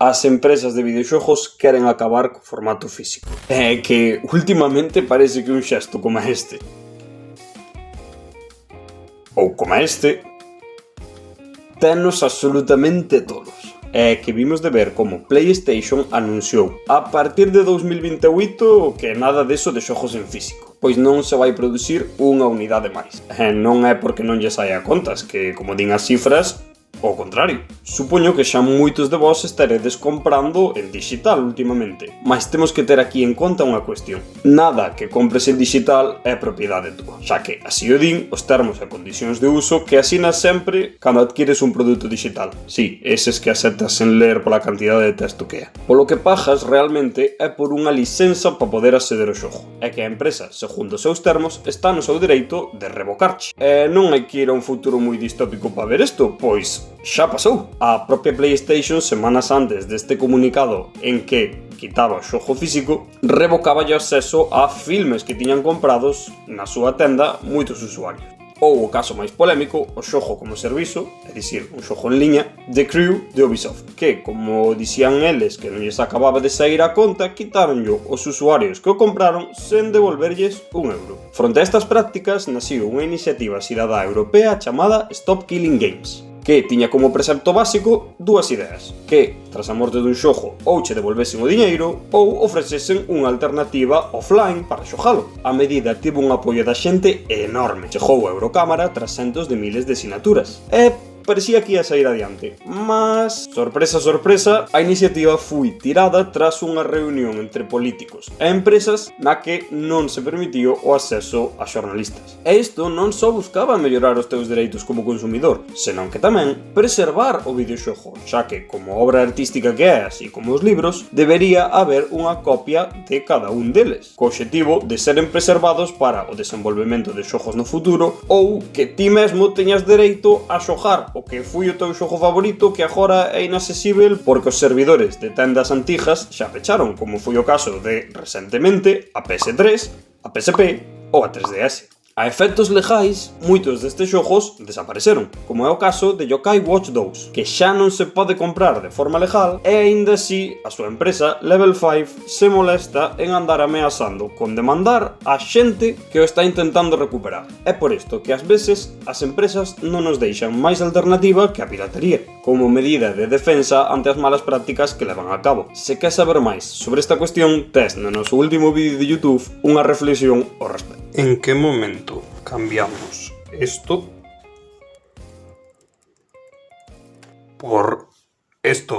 As empresas de videoxogos queren acabar co formato físico. É que últimamente parece que un xesto como este ou como este tenos absolutamente todos. É que vimos de ver como PlayStation anunciou a partir de 2028 que nada deso de xogos en físico, pois non se vai producir unha unidade máis. E non é porque non lle saia a contas, que como din as cifras, ao contrario. Supoño que xa moitos de vós estaredes comprando en digital últimamente, mas temos que ter aquí en conta unha cuestión. Nada que compres en digital é propiedade túa, xa que así o din os termos e condicións de uso que asinas sempre cando adquires un produto digital. Si, eses que aceptas sen ler pola cantidade de texto que é. Polo que pagas realmente é por unha licenza para poder acceder ao xogo. É que a empresa, segundo os seus termos, está no seu dereito de revocarche. E non hai que ir a un futuro moi distópico para ver isto, pois xa pasou. A propia PlayStation, semanas antes deste comunicado en que quitaba o xogo físico, revocaba o acceso a filmes que tiñan comprados na súa tenda moitos usuarios. Ou o caso máis polémico, o xogo como servizo, é dicir, un xogo en liña, The Crew de Ubisoft, que, como dicían eles que non lles acababa de sair a conta, quitaronllo os usuarios que o compraron sen devolverlles €1. Fronte a estas prácticas, naciu unha iniciativa cidadá europea chamada Stop Killing Games, que tiña como precepto básico dúas ideas, que, tras a morte dun xogo, ou che devolvesen o diñeiro, ou ofrecesen unha alternativa offline para xogalo. A medida tivo un apoio da xente enorme. Chegou a Eurocámara tras centos de miles de sinaturas. E parecía que ia sair adiante, mas, sorpresa, sorpresa, a iniciativa foi tirada tras unha reunión entre políticos e empresas na que non se permitiu o acceso a xornalistas. E isto non só buscaba mellorar os teus dereitos como consumidor, senón que tamén preservar o videoxogo, xa que, como obra artística que é, así como os libros, debería haber unha copia de cada un deles, co obxectivo de seren preservados para o desenvolvemento de xogos no futuro ou que ti mesmo teñas dereito a xogar o que foi o teu xogo favorito que agora é inaccesível porque os servidores de tendas antigas xa pecharon, como foi o caso de, recentemente, a PS3, a PSP ou a 3DS. A efectos legais, moitos destes xogos desapareceron, como é o caso de Yokai Watch 2, que xa non se pode comprar de forma legal e aínda así a súa empresa Level 5 se molesta en andar ameazando con demandar a xente que o está intentando recuperar. É por isto que ás veces as empresas non nos deixan máis alternativa que a piratería, como medida de defensa ante as malas prácticas que levan a cabo. Se quer saber máis sobre esta cuestión, tes no noso último vídeo de YouTube unha reflexión ao respecto. ¿En qué momento cambiamos esto por esto?